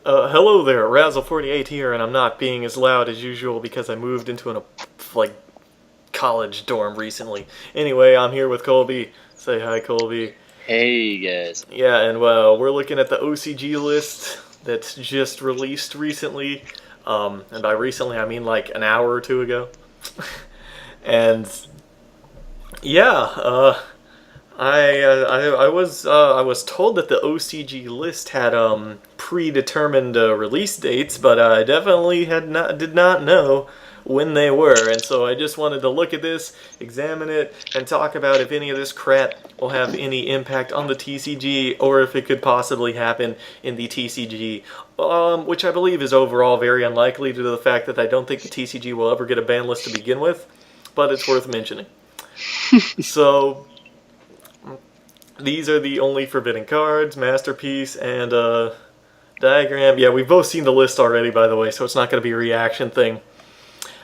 Hello there, Razzle48 here, and I'm not being as loud as usual because I moved into like college dorm recently. Anyway, I'm here with Colby. Say hi, Colby. Hey guys. Yeah, and well, we're looking at the OCG list that's just released recently. And by recently, I mean like an hour or two ago. And yeah, I was told that the OCG list had predetermined release dates, but I definitely did not know when they were, and so I just wanted to look at this, examine it, and talk about if any of this crap will have any impact on the TCG, or if it could possibly happen in the TCG, which I believe is overall very unlikely due to the fact that I don't think the TCG will ever get a ban list to begin with, but it's worth mentioning. So these are the only forbidden cards, Masterpiece, and Diagram. Yeah, we've both seen the list already, by the way, so it's not going to be a reaction thing.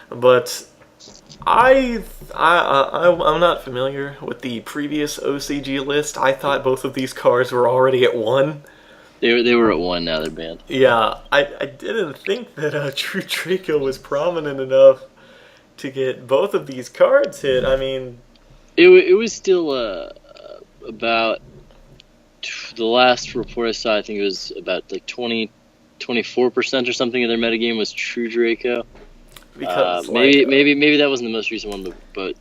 But I'm not familiar with the previous OCG list. I thought both of these cards were already at 1. They were at 1, now they're banned. Yeah, I didn't think that True Draco was prominent enough to get both of these cards hit. I mean, it was still about the last report I saw. I think it was about like 24% or something of their metagame was True Draco. because Maybe that wasn't the most recent one, but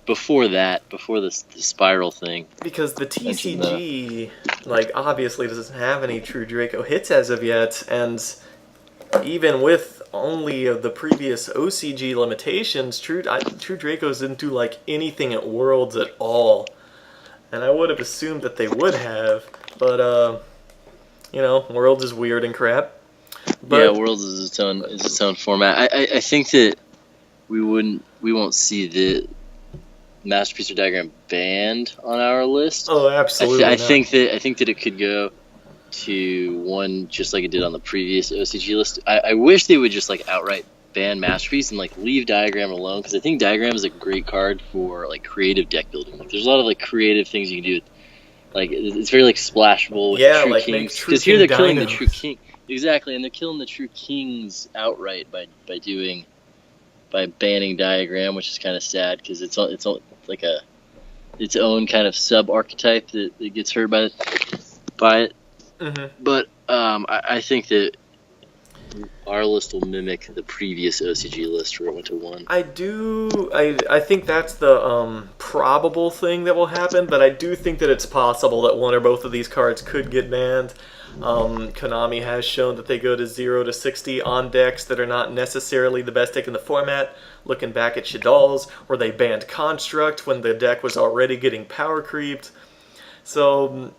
before that, before the spiral thing. because the TCG obviously doesn't have any True Draco hits as of yet, and even with only of the previous OCG limitations, True Dracos didn't do like anything at Worlds at all, and I would have assumed that they would have, but Worlds is weird and crap. But Yeah, Worlds is its own format. I think that we won't see the Masterpiece or Diagram banned on our list. Oh, absolutely I not. think that it could go to 1 just like it did on the previous OCG list. I wish they would just like outright ban Masterpiece and like leave Diagram alone, because I think Diagram is a great card for like creative deck building. Like there's a lot of like creative things you can do. Like it's very like splashable with Yeah, the True like make Kings, True because here King they're killing the Dinos. True King. Exactly, and they're killing the True Kings outright by banning Diagram, which is kind of sad because it's like its own kind of sub archetype that gets hurt by it. Mm-hmm. But I think that our list will mimic the previous OCG list where it went to 1. I think that's the probable thing that will happen, but I do think that it's possible that one or both of these cards could get banned. Konami has shown that they go to 0 to 60 on decks that are not necessarily the best deck in the format. Looking back at Shadal's, where they banned Construct when the deck was already getting power creeped. So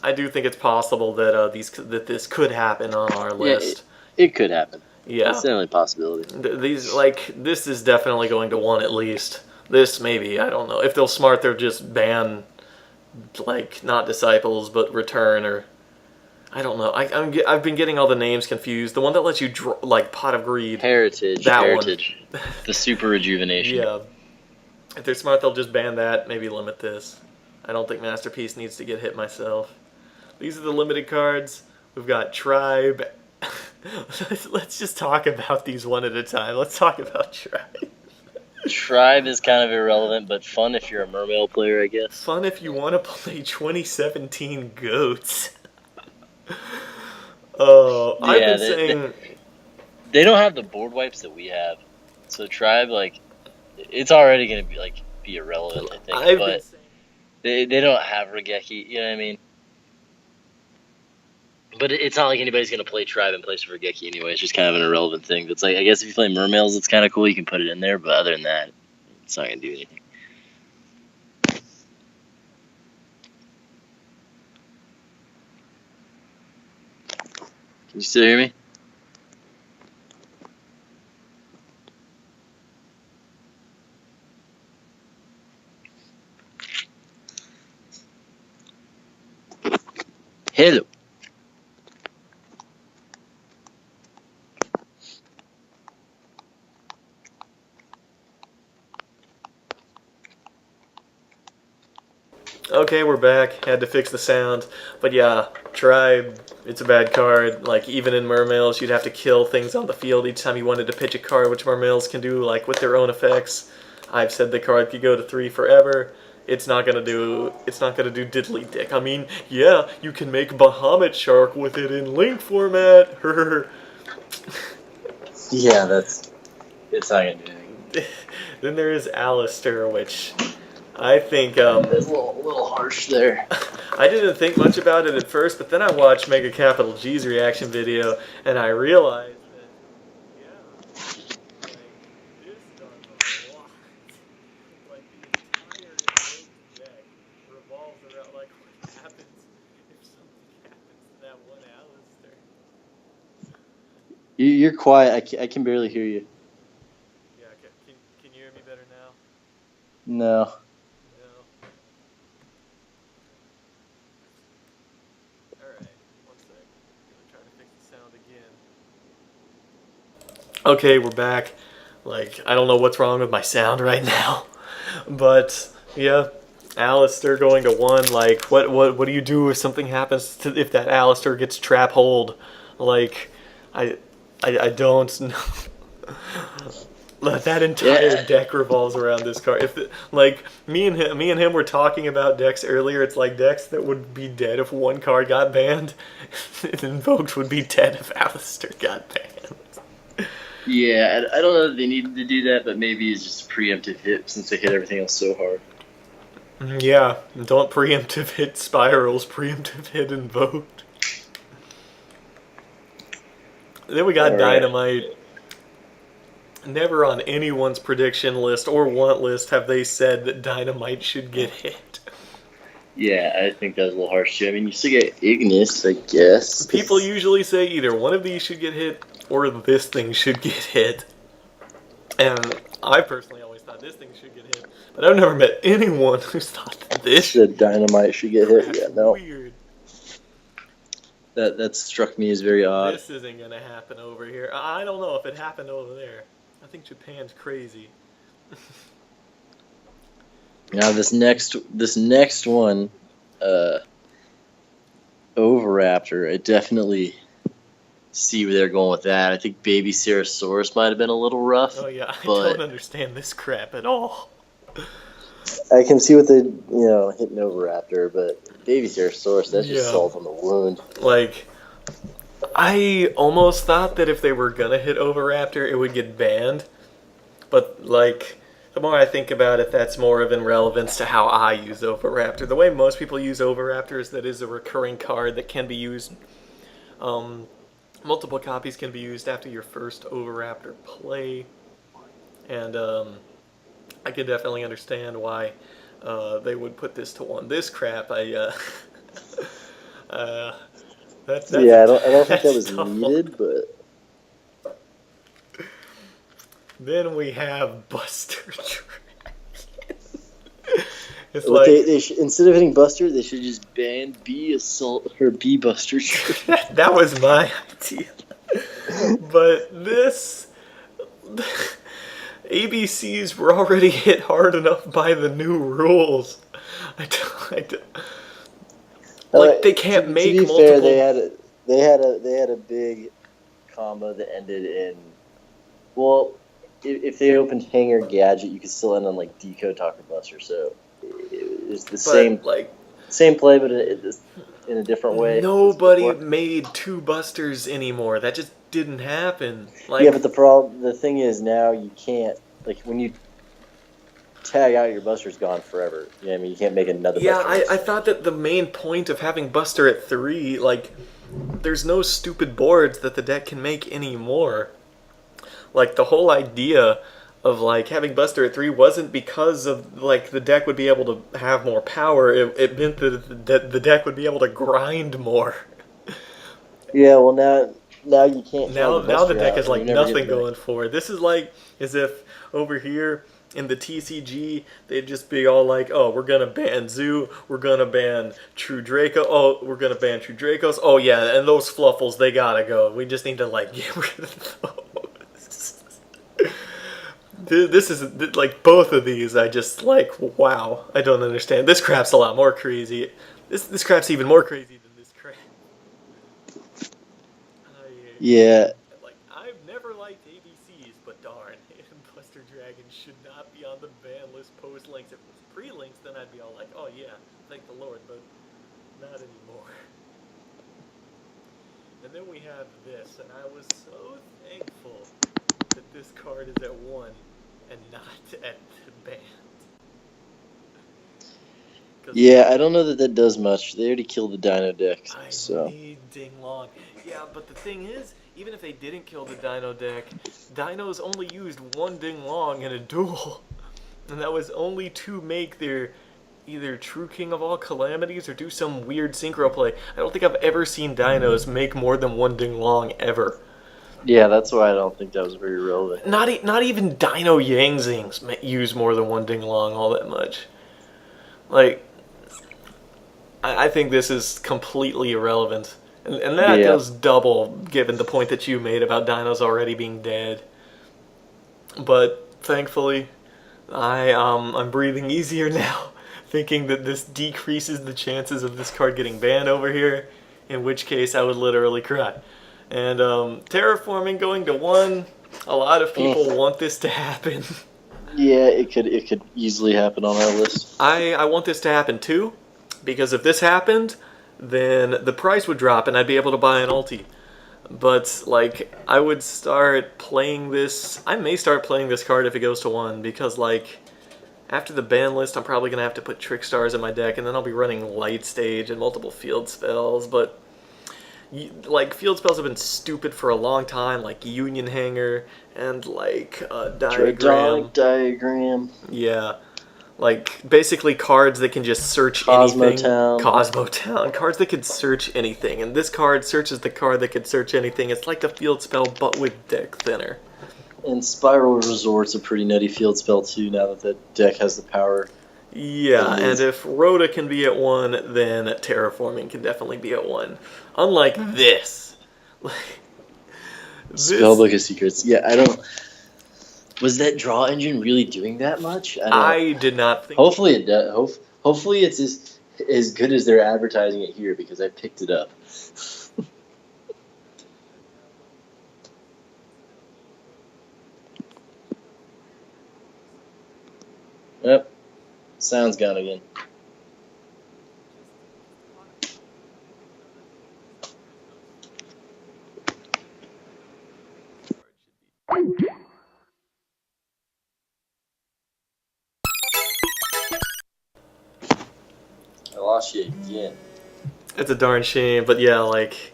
I do think it's possible that this could happen on our list. It could happen. Yeah, It's definitely a possibility. This is definitely going to 1 at least. This maybe, I don't know if they'll smart. They'll just ban not Disciples but Return, or I don't know. I've been getting all the names confused. The one that lets you draw, Pot of Greed. Heritage. One. The Super Rejuvenation. Yeah. If they're smart, they'll just ban that. Maybe limit this. I don't think Masterpiece needs to get hit myself. These are the limited cards. We've got Tribe. Let's just talk about these one at a time. Let's talk about Tribe. Tribe is kind of irrelevant, but fun if you're a Mermail player, I guess. Fun if you want to play 2017 Goats. Oh, I've been saying they don't have the board wipes that we have, so Tribe it's already gonna be irrelevant, I think. But they don't have Regeki, you know what I mean? But it's not like anybody's gonna play Tribe in place of Regeki anyway. It's just kind of an irrelevant thing. That's I guess if you play Mermails, it's kind of cool. You can put it in there, but other than that, it's not gonna do anything. Can you still hear me? Hello. Okay, we're back. Had to fix the sound. But yeah, Tribe, it's a bad card. Like, even in Mermails, you'd have to kill things on the field each time you wanted to pitch a card, which Mermails can do, like, with their own effects. I've said the card could go to 3 forever. It's not gonna do diddly dick. I mean, yeah, you can make Bahamut Shark with it in Link format. Yeah, it's not gonna do anything. Then there is Alistair, which I think It's a little harsh there. I didn't think much about it at first, but then I watched Mega Capital G's reaction video, and I realized that, yeah, like, this does a lot. Like, the entire Invoked deck revolves around, like, what happens if something happens to that one Alistair. You're quiet. I can barely hear you. Yeah, can you hear me better now? No. No. Alright, one sec. I'm gonna try to fix the sound again. Okay, we're back. Like, I don't know what's wrong with my sound right now. But, yeah, Alistair going to 1, like, what do you do if something happens to, if that Alistair gets trap hold? Like, I don't know. That entire deck revolves around this card. Like, me and him were talking about decks earlier. It's like decks that would be dead if one card got banned. Invoked would be dead if Alistair got banned. Yeah, I don't know that they needed to do that, but maybe it's just a preemptive hit since they hit everything else so hard. Yeah, don't preemptive hit Spirals, preemptive hit Invoked. Then we got Dynamite. Never on anyone's prediction list or want list have they said that Dynamite should get hit. Yeah, I think that was a little harsh too. I mean, you still get Ignis, I guess. People usually say either one of these should get hit or this thing should get hit. And I personally always thought this thing should get hit. But I've never met anyone who's thought that this The Dynamite should get hit. Yeah, no. Weird. That struck me as very odd. This isn't going to happen over here. I don't know if it happened over there. I think Japan's crazy. Now this next one, Oviraptor, I definitely see where they're going with that. I think Baby Ceratosaurus might have been a little rough. Oh yeah, I but don't understand this crap at all. I can see what they hitting Oviraptor, but Baby Ceratosaurus, that's just salt on the wound. Like, I almost thought that if they were gonna hit Oviraptor, it would get banned. But, like, the more I think about it, that's more of in relevance to how I use Oviraptor. The way most people use Oviraptor is that it is a recurring card that can be used. Multiple copies can be used after your first Oviraptor play. And I can definitely understand why they would put this to 1. This crap, I don't think that was needed, but then we have Buster Dragon. It's like like they instead of hitting Buster, they should just ban B Assault or B Buster. that was my idea. But this ABCs were already hit hard enough by the new rules. Like, they can't make to be multiple. Fair, they had a big combo that ended in, well, if they opened Hanger Gadget, you could still end on like Decode Talker Buster. So it's the same play, but in a different way. Nobody made 2 Busters anymore. That just didn't happen. Like, yeah, but the thing is now you can't, like, when you tag out, your Buster's gone forever. You know what I mean? You can't make another Buster. Yeah, I thought that the main point of having Buster at 3, like, there's no stupid boards that the deck can make anymore. Like, the whole idea of, like, having Buster at 3 wasn't because of, like, the deck would be able to have more power. It meant that the deck would be able to grind more. Yeah, well, now you can't. Now the deck has, like, nothing going for it. This is like as if over here in the TCG, they'd just be all like, oh, we're going to ban Zoo, we're going to ban True Draco, oh, we're going to ban True Dracos, oh yeah, and those Fluffles, they gotta go. We just need to, like, get rid of those. This is like both of these. I just like wow. I don't understand. This crap's a lot more crazy. This crap's even more crazy than this crap. Yeah. Like I've never liked ABCs, but darn, Buster Dragon should not be on the ban list post links. If it was pre-links, then I'd be all like, oh yeah, thank the Lord, but not anymore. And then we have this, and I was so thankful that this card is at 1 and not at the band. Yeah, I don't know that that does much. They already killed the Dino Dex, so. I need Ding Long. Yeah, but the thing is, even if they didn't kill the Dino deck, Dinos only used 1 Ding Long in a duel. And that was only to make their either True King of all calamities or do some weird synchro play. I don't think I've ever seen Dinos make more than 1 Ding Long ever. Yeah, that's why I don't think that was very relevant. Not even Dino Yangzings use more than 1 Ding Long all that much. Like, I think this is completely irrelevant. And that goes double, given the point that you made about dinos already being dead. But thankfully, I'm breathing easier now, thinking that this decreases the chances of this card getting banned over here, in which case I would literally cry. And terraforming going to 1, a lot of people want this to happen. Yeah, it could easily happen on our list. I want this to happen too, because if this happened, then the price would drop and I'd be able to buy an ulti. But, like, I would start playing this. I may start playing this card if it goes to 1, because, like, after the ban list, I'm probably going to have to put Trick Stars in my deck, and then I'll be running Light Stage and multiple field spells. But, like, field spells have been stupid for a long time, like Union Hanger and, like, Diagram. Diagram. Yeah. Like, basically cards that can just search anything. Cosmotown. Cards that can search anything. And this card searches the card that can search anything. It's like the field spell, but with deck thinner. And Spiral Resort's a pretty nutty field spell, too, now that the deck has the power. Yeah, and if Rhoda can be at 1, then Terraforming can definitely be at 1. Unlike this. Spellbook of Secrets. Yeah, I don't... Was that draw engine really doing that much? I did not think... Hopefully it does. Hopefully it's as good as they're advertising it here, because I picked it up. Yep. Sound's gone again. I lost you again. It's a darn shame, but yeah, like,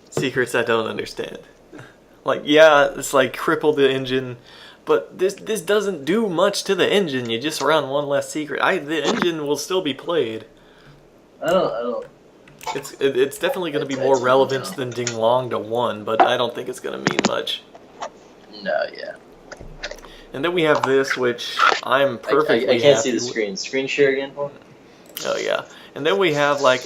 secrets I don't understand. Like, yeah, it's like cripple the engine, but this doesn't do much to the engine. You just run 1 less secret. The engine will still be played. I don't. It's definitely going to be more relevant than Ding Long to 1, but I don't think it's going to mean much. No, yeah. And then we have this, which I'm perfectly I can't see happy the screen. Screen share again, Paul? Oh yeah. And then we have like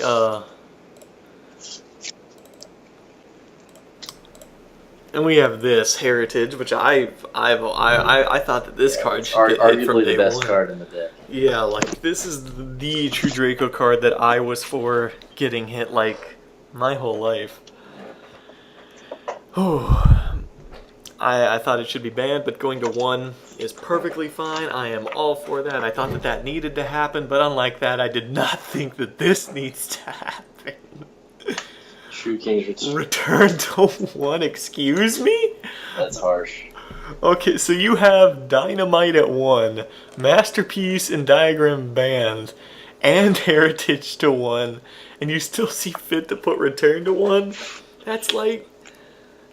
and we have this Heritage, which I thought that this card should get hit from arguably day the best 1. card in the deck. Yeah, like this is the true Draco card that I was for getting hit like my whole life. Oh. I thought it should be banned, but going to 1 is perfectly fine. I am all for that. I thought that that needed to happen, but unlike that, I did not think that this needs to happen. True King's Return to 1, excuse me? That's harsh. Okay, so you have Dynamite at 1, Masterpiece and Diagram banned, and Heritage to 1, and you still see fit to put Return to 1? That's like...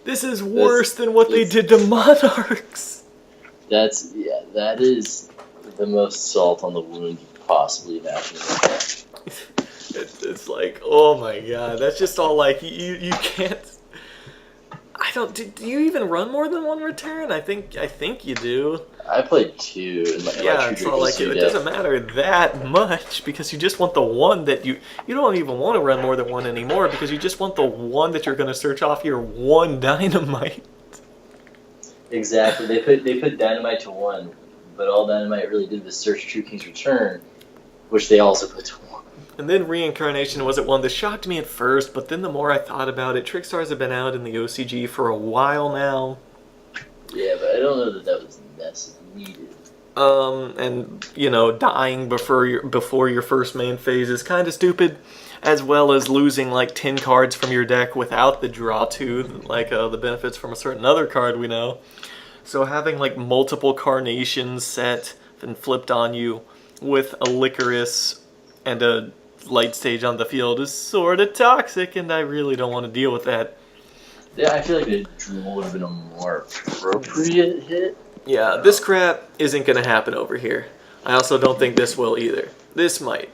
This is worse than what they did to Monarchs. That is the most salt on the wound you could possibly imagine. It's like, oh my god, that's just all like, you can't... I don't... Do you even run more than 1 return? I think you do. I played 2 in my yeah, it's all like, it doesn't matter that much, because you just want the 1 that you don't even want to run more than 1 anymore, because you just want the 1 that you're going to search off your 1 Dynamite. Exactly. They put Dynamite to 1 but all Dynamite really did was search True King's Return, which they also put to 1. And then Reincarnation was at 1. This shocked me at first, but then the more I thought about it, Trickstars have been out in the OCG for a while now. Yeah, but I don't know that was needed. And, you know, dying before your first main phase is kind of stupid, as well as losing like 10 cards from your deck without the draw to, like the benefits from a certain other card we know. So having like multiple Carnations set and flipped on you with a Licorice and a Light Stage on the field is sort of toxic, and I really don't want to deal with that. Yeah, I feel like the Drool would have been a more appropriate hit. Yeah, this crap isn't going to happen over here. I also don't think this will either. This might.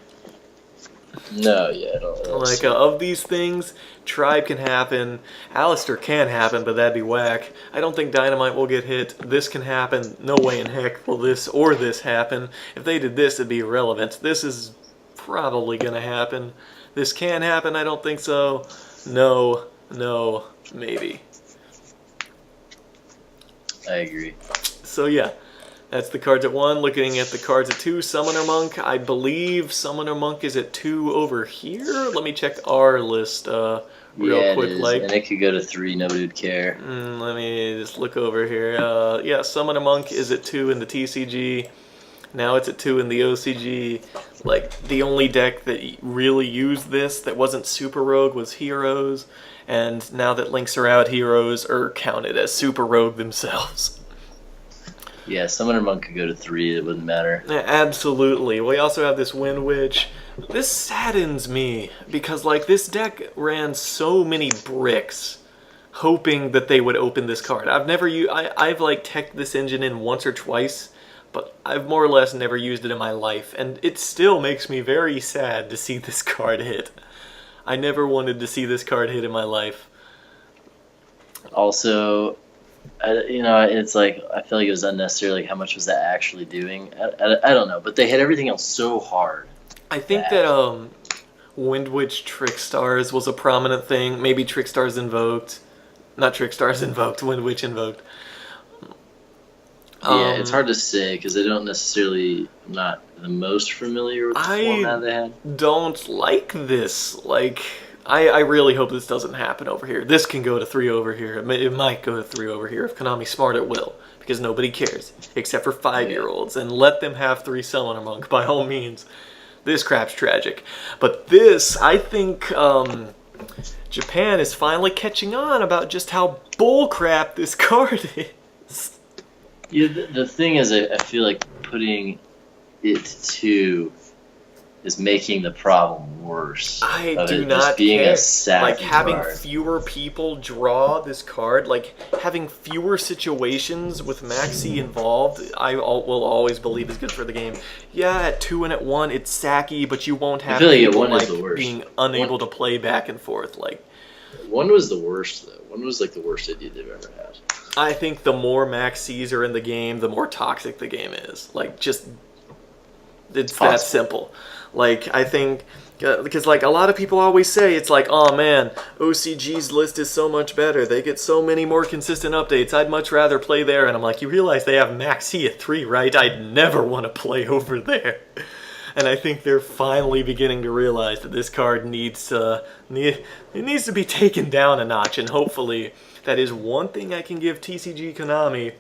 No, yeah, I don't. Like, of these things, Tribe can happen, Alistair can happen, but that'd be whack. I don't think Dynamite will get hit. This can happen. No way in heck will this or this happen. If they did this, it'd be irrelevant. This is probably going to happen. This can happen, I don't think so. No, maybe. I agree. So yeah, that's the cards at 1. Looking at the cards at 2, Summoner Monk. I believe Summoner Monk is at 2 over here. Let me check our list real quick. It is. Like, and it could go to 3. Nobody would care. Let me just look over here. Yeah, Summoner Monk is at 2 in the TCG. Now it's at 2 in the OCG. Like, the only deck that really used this that wasn't Super Rogue was Heroes. And now that links are out, Heroes are counted as Super Rogue themselves. Yeah, Summoner Monk could go to 3. It wouldn't matter. Yeah, absolutely. We also have this Wind Witch. This saddens me because, like, this deck ran so many bricks hoping that they would open this card. I've like teched this engine in once or twice, but I've more or less never used it in my life, and it still makes me very sad to see this card hit. I never wanted to see this card hit in my life. Also, it's like, I feel like it was unnecessary. Like, how much was that actually doing? I don't know, but they hit everything else so hard. I think that Wind Witch Trickstars was a prominent thing. Maybe Trickstars Invoked. Not Trickstars Invoked, Wind Witch Invoked. Yeah, it's hard to say because I don't necessarily, I'm not the most familiar with the format they had. Don't like this. Like, I really hope this doesn't happen over here. This can go to 3 over here. It might go to 3 over here. If Konami's smart, it will. Because nobody cares. Except for 5-year-olds. And let them have 3 Summoner Monk, by all means. This crap's tragic. But this, I think, Japan is finally catching on about just how bullcrap this card is. Yeah, the thing is, I feel like putting it to is making the problem worse. I do not care. Like, having fewer people draw this card, like having fewer situations with Maxie involved, will always believe is good for the game. Yeah, at 2 and at 1, it's sacky, but you won't have people like being unable to play back and forth. Like, 1 was the worst though. 1 was like the worst idea they've ever had. I think the more Maxies are in the game, the more toxic the game is. Like, just it's that simple. Like, I think, because like a lot of people always say, it's like, oh man, OCG's list is so much better. They get so many more consistent updates. I'd much rather play there. And I'm like, you realize they have Maxie at 3, right? I'd never want to play over there. And I think they're finally beginning to realize that this card needs to be taken down a notch. And hopefully, that is one thing I can give TCG Konami.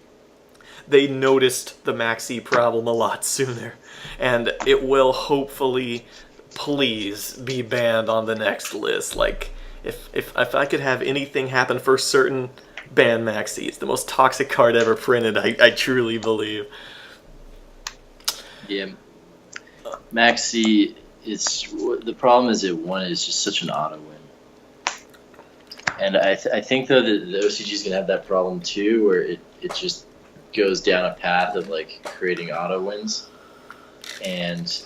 They noticed the Maxie problem a lot sooner. And it will hopefully, please, be banned on the next list. Like, if I could have anything happen for certain, ban Maxie. It's the most toxic card ever printed, I truly believe. Yeah. Maxie, the problem is that 1 is just such an auto win. And I think, though, that the OCG is going to have that problem, too, where it just goes down a path of, like, creating auto wins. And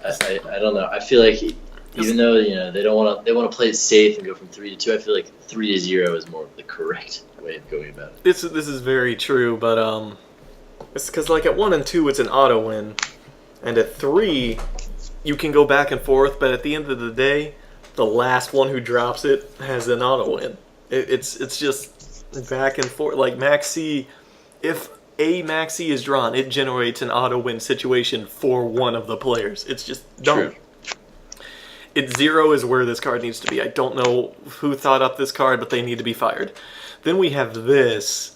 I don't know. I feel like even though they want to play it safe and go from 3 to 2, I feel like 3 to 0 is more of the correct way of going about it. This is very true, but it's because like at 1 and 2 it's an auto win, and at 3 you can go back and forth. But at the end of the day, the last one who drops it has an auto win. It's just back and forth. Like Maxie, if a Maxie is drawn, it generates an auto win situation for one of the players. It's just dumb. True. It's 0 is where this card needs to be. I don't know who thought up this card, but they need to be fired. Then we have this,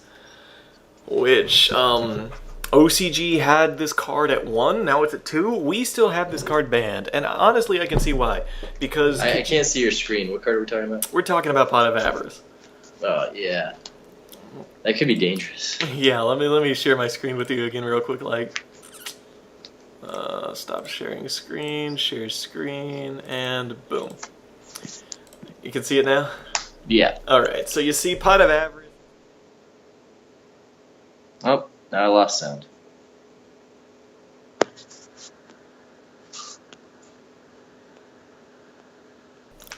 which OCG had this card at 1, now it's at 2. We still have this card banned, and honestly I can see why. Because I can't see your screen. What card are we talking about? we're talking about Pot of Avarice. Oh, yeah. That could be dangerous. Yeah, let me share my screen with you again real quick. Like, stop sharing screen, share screen, and boom. You can see it now? Yeah. Alright, so you see Pot of Avarice. Oh, now I lost sound.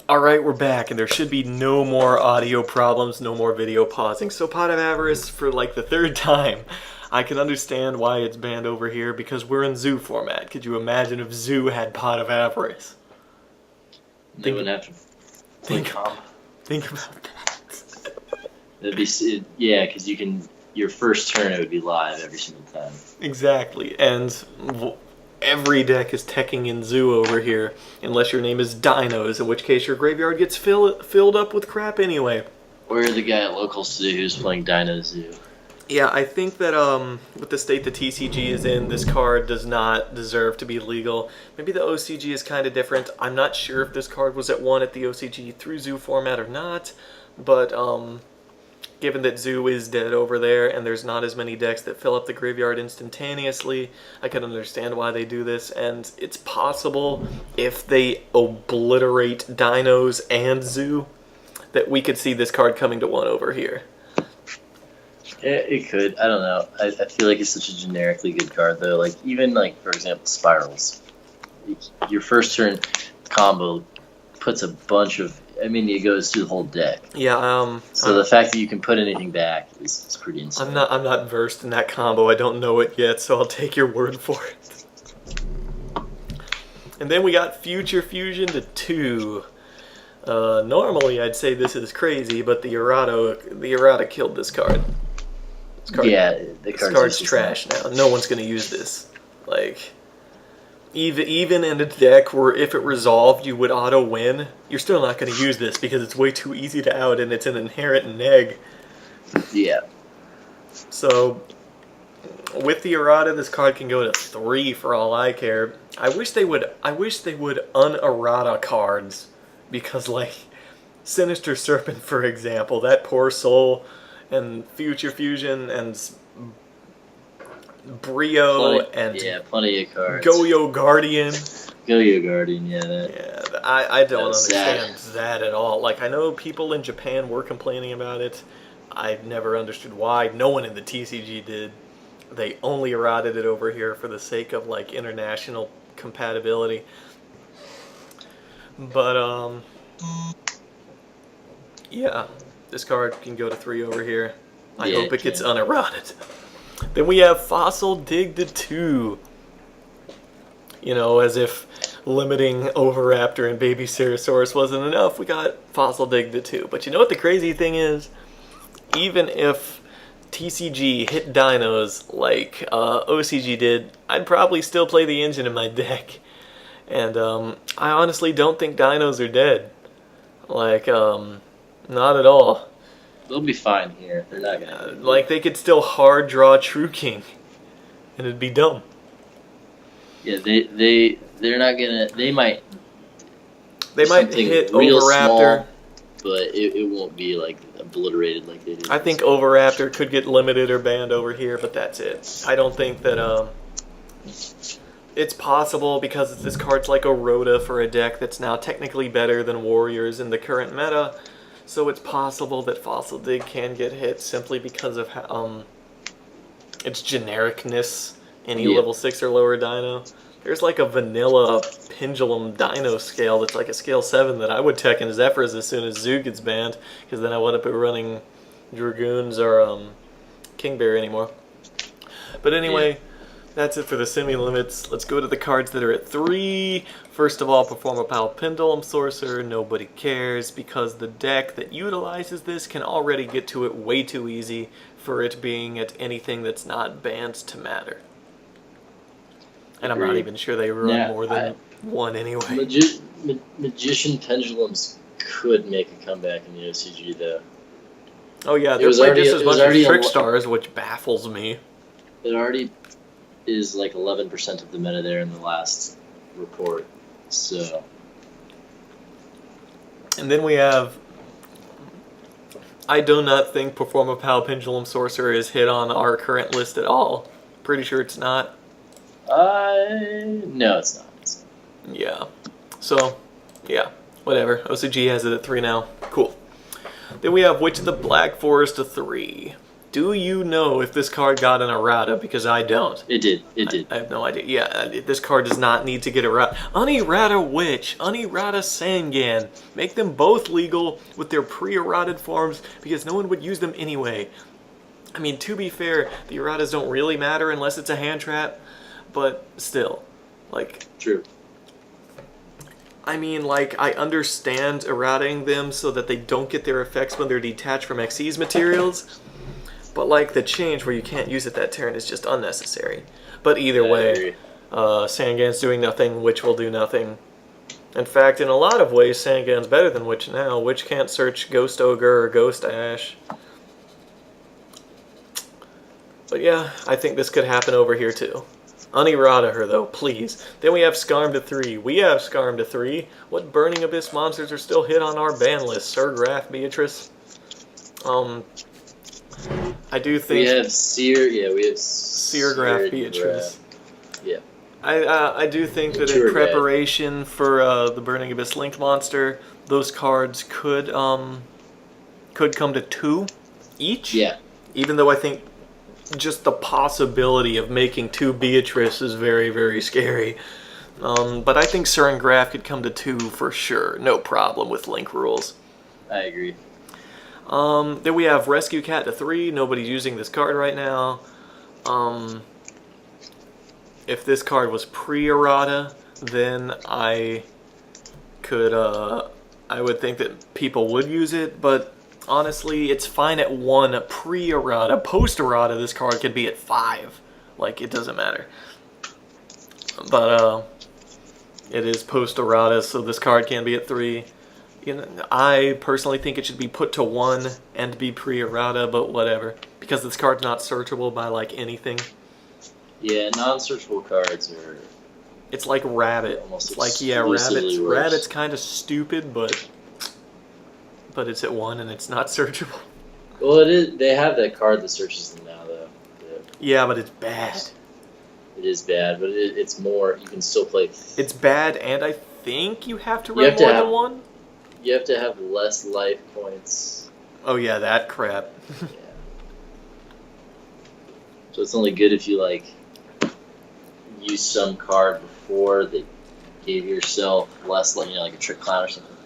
Alright, we're back, and there should be no more audio problems, no more video pausing. So Pot of Avarice, for like the 3rd time, I can understand why it's banned over here, because we're in zoo format. Could you imagine if zoo had Pot of Avarice? They wouldn't have to Think, combo. think about that. It'd be, yeah, because you can, your first turn it would be live every single time. Exactly, and every deck is teching in zoo over here, unless your name is Dinos, in which case your graveyard gets filled up with crap anyway. Or the guy at local zoo who's playing Dino Zoo. Yeah, I think that with the state the TCG is in, this card does not deserve to be legal. Maybe the OCG is kind of different. I'm not sure if this card was at 1 at the OCG through zoo format or not, but given that zoo is dead over there and there's not as many decks that fill up the graveyard instantaneously, I can understand why they do this, and it's possible if they obliterate Dinos and zoo that we could see this card coming to 1 over here. It could. I don't know. I feel like it's such a generically good card, though. Like, even, like, for example, Spirals. Your first turn combo puts a bunch of... I mean, it goes through the whole deck. Yeah, So the fact that you can put anything back is pretty insane. I'm not versed in that combo. I don't know it yet, so I'll take your word for it. And then we got Future Fusion to 2. Normally I'd say this is crazy, but the errata killed this card. Yeah, this card's trash now. No one's gonna use this. Like, even in a deck where if it resolved you would auto win, you're still not gonna use this because it's way too easy to out and it's an inherent neg. Yeah. So with the errata, this card can go to 3 for all I care. I wish they would un-errata cards, because like Sinister Serpent, for example, that poor soul, and Future Fusion, and Brio, and plenty of cards. Go-Yo Guardian. Go-Yo Guardian, yeah. Yeah, I don't understand sad. that at all. Like, I know people in Japan were complaining about it. I've never understood why. No one in the TCG did. They only errated it over here for the sake of, like, international compatibility. But, yeah, this card can go to 3 over here. I hope it gets unerrated. Then we have Fossil Dig to 2. You know, as if limiting Oviraptor and Baby Ceratosaurus wasn't enough, we got Fossil Dig to 2. But you know what the crazy thing is? Even if TCG hit Dinos like OCG did, I'd probably still play the engine in my deck. And I honestly don't think Dinos are dead. Like, not at all. They'll be fine here. They're not gonna. Like, they could still hard draw True King, and it'd be dumb. Yeah, they're not gonna. They might. They might hit Oviraptor, but it won't be like obliterated like they did. I think Oviraptor could get limited or banned over here, but that's it. I don't think that it's possible, because this card's like a Rhoda for a deck that's now technically better than Warriors in the current meta. So it's possible that Fossil Dig can get hit simply because of its genericness. Any level 6 or lower dino. There's like a vanilla pendulum dino scale that's like a scale 7 that I would tech in Zephyrs as soon as Zoo gets banned, because then I wouldn't be running Dragoons or Kingbear anymore. But anyway, That's it for the semi-limits. Let's go to the cards that are at 3. First of all, perform a Power Pendulum Sorcerer. Nobody cares because the deck that utilizes this can already get to it way too easy for it being at anything that's not banned to matter. And I'm not even sure they run more than one anyway. Magician Pendulums could make a comeback in the OCG, though. Oh yeah, they're playing just as much as Trick Stars, which baffles me. It already is like 11% of the meta there in the last report, so... And then we have... I do not think Perform a Power Pendulum Sorcerer is hit on our current list at all. Pretty sure it's not. No, it's not. Yeah. So, yeah. Whatever. OCG has it at 3 now. Cool. Then we have Witch of the Black Forest to 3. Do you know if this card got an errata? Because I don't. It did. It did. I have no idea. Yeah, this card does not need to get errata. Unerrata Witch, Unerrata Sangan. Make them both legal with their pre-errated forms because no one would use them anyway. I mean, to be fair, the erratas don't really matter unless it's a hand trap. But still, like... True. I mean, like, I understand errating them so that they don't get their effects when they're detached from Xyz materials. But, like, the change where you can't use it that turn is just unnecessary. But either way, Sangan's doing nothing, Witch will do nothing. In fact, in a lot of ways, Sangan's better than Witch now. Witch can't search Ghost Ogre or Ghost Ash. But yeah, I think this could happen over here too. Unerrata her though, please. Then we have Skarm to 3. We have Skarm to 3. What Burning Abyss monsters are still hit on our ban list? Sir Graf Beatrice. I do think we have Seer. Yeah, we have Seer Graf Beatrice. Yeah. I do think that in preparation for the Burning Abyss linked monster, those cards could come to 2 each. Yeah. Even though I think just the possibility of making 2 Beatrice is very, very scary. But I think Sir and Graf could come to 2 for sure. No problem with link rules. I agree. Then we have Rescue Cat to 3. Nobody's using this card right now. If this card was pre-errata, then I would think that people would use it, but honestly, it's fine at 1 pre-errata. Post-errata, this card could be at 5. Like, it doesn't matter. But, it is post-errata, so this card can be at 3. You know, I personally think it should be put to 1 and be pre-errata, but whatever. Because this card's not searchable by, like, anything. Yeah, non-searchable cards are... It's like Rabbit. It's like, yeah, Rabbit's kind of stupid, but it's at 1 and it's not searchable. Well, it is. They have that card that searches them now, though. Yeah, but it's bad. It is bad, but it's more... You can still play... It's bad, and I think you have to run more than 1? You have to have less life points. Oh yeah, that crap. Yeah. So it's only good if you, like, use some card before that gave yourself less, like, you know, like a Trick Clown or something.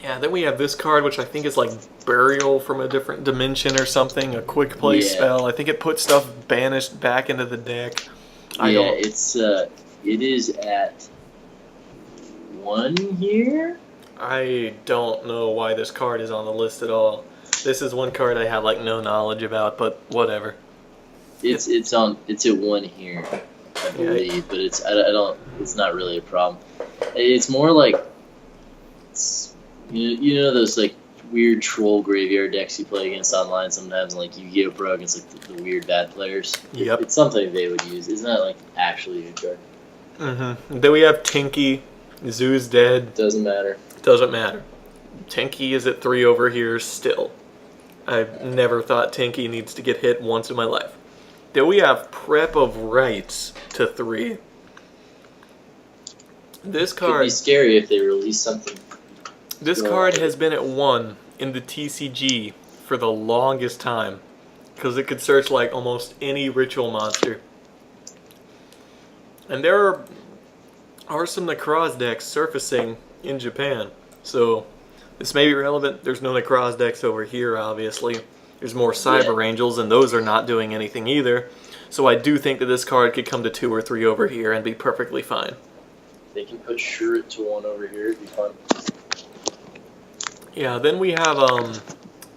Yeah, then we have this card, which I think is like Burial from a different dimension or something, a quick play spell. I think it puts stuff banished back into the deck. It is at 1 here? I don't know why this card is on the list at all. This is one card I have like no knowledge about, but whatever. It's at 1 here, I believe, but it's not really a problem. It's more like you know those like weird troll graveyard decks you play against online sometimes, and like Yu-Gi-Oh! Pro against like the weird bad players. Yep. It's something they would use. It's not like actually a good card. Then we have Tinky. Zoo's dead. Doesn't matter. Doesn't matter. Tinky is at 3 over here still. I've never thought Tinky needs to get hit once in my life. Then we have Prep of Rights to 3. This card... Could be scary if they release something. This card has been at 1 in the TCG for the longest time. Because it could search like almost any ritual monster. And there are some Necroz decks surfacing in Japan. So this may be relevant. There's no Necroz decks over here, obviously. There's more Cyber Angels, and those are not doing anything either. So I do think that this card could come to 2 or 3 over here and be perfectly fine. They can put Shurt to 1 over here. It'd be fun. Yeah, then we have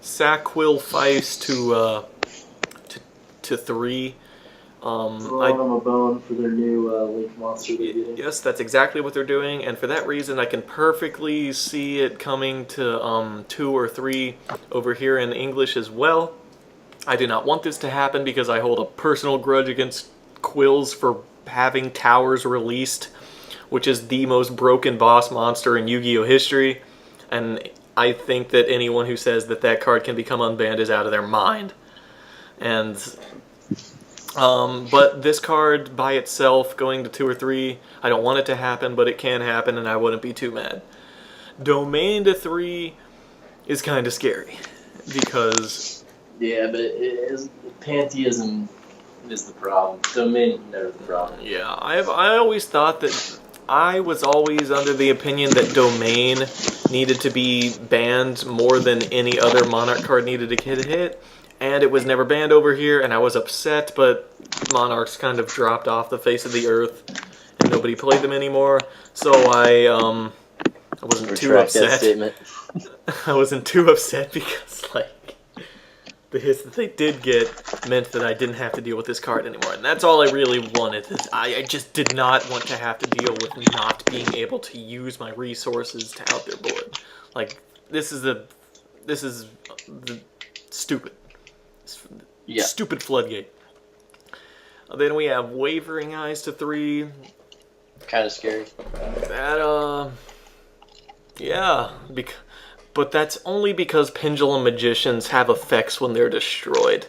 Sackquill Feist to 3. Throwing them a bone for their new Link monster they're getting. Yes, that's exactly what they're doing, and for that reason I can perfectly see it coming to 2 or 3 over here in English as well. I do not want this to happen because I hold a personal grudge against Quills for having Towers released, which is the most broken boss monster in Yu-Gi-Oh! History, and I think that anyone who says that that card can become unbanned is out of their mind. And but this card by itself going to 2 or 3, I don't want it to happen, but it can happen and I wouldn't be too mad. Domain to 3 is kind of scary because... Yeah, but pantheism is the problem. Domain never the problem. Yeah, I always thought that... I was always under the opinion that Domain needed to be banned more than any other Monarch card needed to get hit. And it was never banned over here, and I was upset, but Monarchs kind of dropped off the face of the earth, and nobody played them anymore, so I wasn't too upset. That statement. I wasn't too upset because, like, the hits that they did get meant that I didn't have to deal with this card anymore, and that's all I really wanted. I just did not want to have to deal with not being able to use my resources to out their board. Like, this is the stupid. Yeah. Stupid floodgate. Then we have Wavering Eyes to 3. Kind of scary. That, yeah. But that's only because Pendulum Magicians have effects when they're destroyed.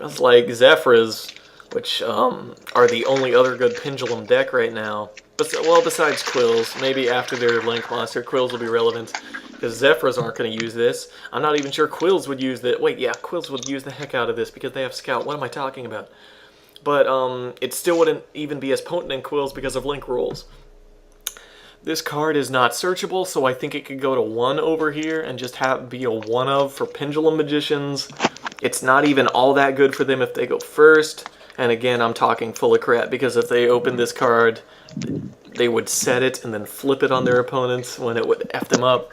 It's like Zephyrs, which are the only other good Pendulum deck right now. Well, besides Quills. Maybe after their Link Monster, Quills will be relevant. Because Zephyrs aren't going to use this. I'm not even sure Quills would use that. Wait, yeah, Quills would use the heck out of this because they have Scout. What am I talking about? But it still wouldn't even be as potent in Quills because of Link rules. This card is not searchable, so I think it could go to 1 over here and just be a 1 of for Pendulum Magicians. It's not even all that good for them if they go first. And again, I'm talking full of crap because if they open this card, they would set it and then flip it on their opponents when it would F them up.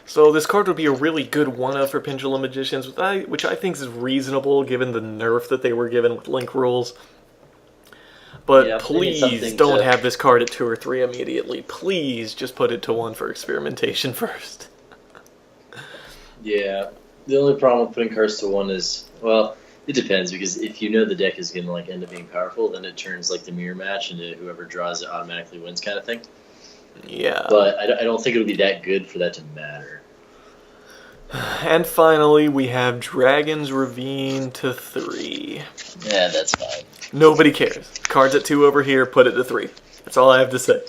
So this card would be a really good 1-of for Pendulum Magicians, which I think is reasonable given the nerf that they were given with Link rules. But yeah, please don't have this card at 2 or 3 immediately. Please just put it to 1 for experimentation first. Yeah, the only problem with putting cards to 1 is, well, it depends, because if you know the deck is going to end up being powerful, then it turns like the mirror match into whoever draws it automatically wins kind of thing. Yeah. But I don't think it would be that good for that to matter. And finally, we have Dragon's Ravine to 3. Yeah, that's fine. Nobody cares. Cards at 2 over here, put it to 3. That's all I have to say.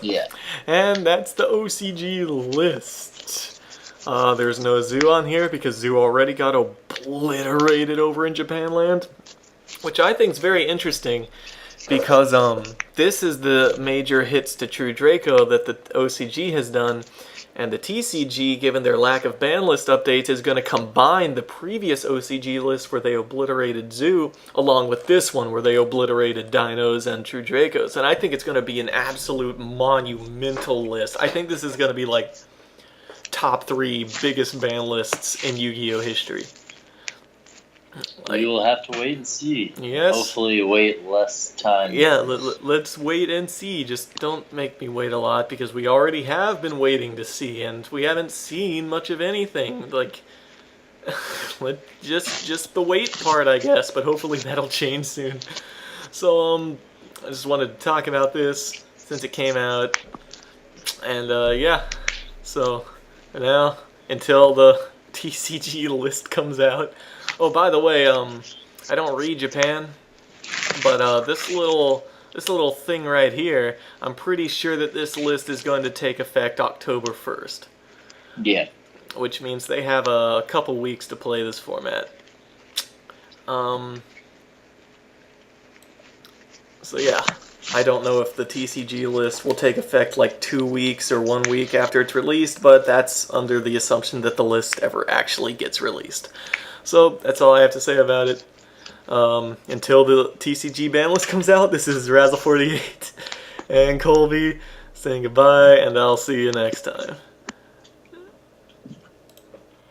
Yeah. And that's the OCG list. There's no Zoo on here because Zoo already got obliterated over in Japanland, which I think is very interesting because this is the major hits to True Draco that the OCG has done. And the TCG, given their lack of Banlist updates, is going to combine the previous OCG list where they obliterated Zoo, along with this one where they obliterated Dinos and True Dracos. And I think it's going to be an absolute monumental list. I think this is going to be like top 3 biggest ban lists in Yu-Gi-Oh! History. We will have to wait and see. Yes. Hopefully wait less time. Yeah, let's wait and see. Just don't make me wait a lot because we already have been waiting to see and we haven't seen much of anything. Like, just the wait part, I guess, but hopefully that'll change soon. So, I just wanted to talk about this since it came out. And, yeah. So, for now, until the TCG list comes out. Oh, by the way, I don't read Japan, but this little thing right here, I'm pretty sure that this list is going to take effect October 1st. Yeah. Which means they have a couple weeks to play this format. So yeah, I don't know if the TCG list will take effect like 2 weeks or 1 week after it's released, but that's under the assumption that the list ever actually gets released. So that's all I have to say about it. Until the TCG ban list comes out, this is Razzle48 and Colby saying goodbye, and I'll see you next time.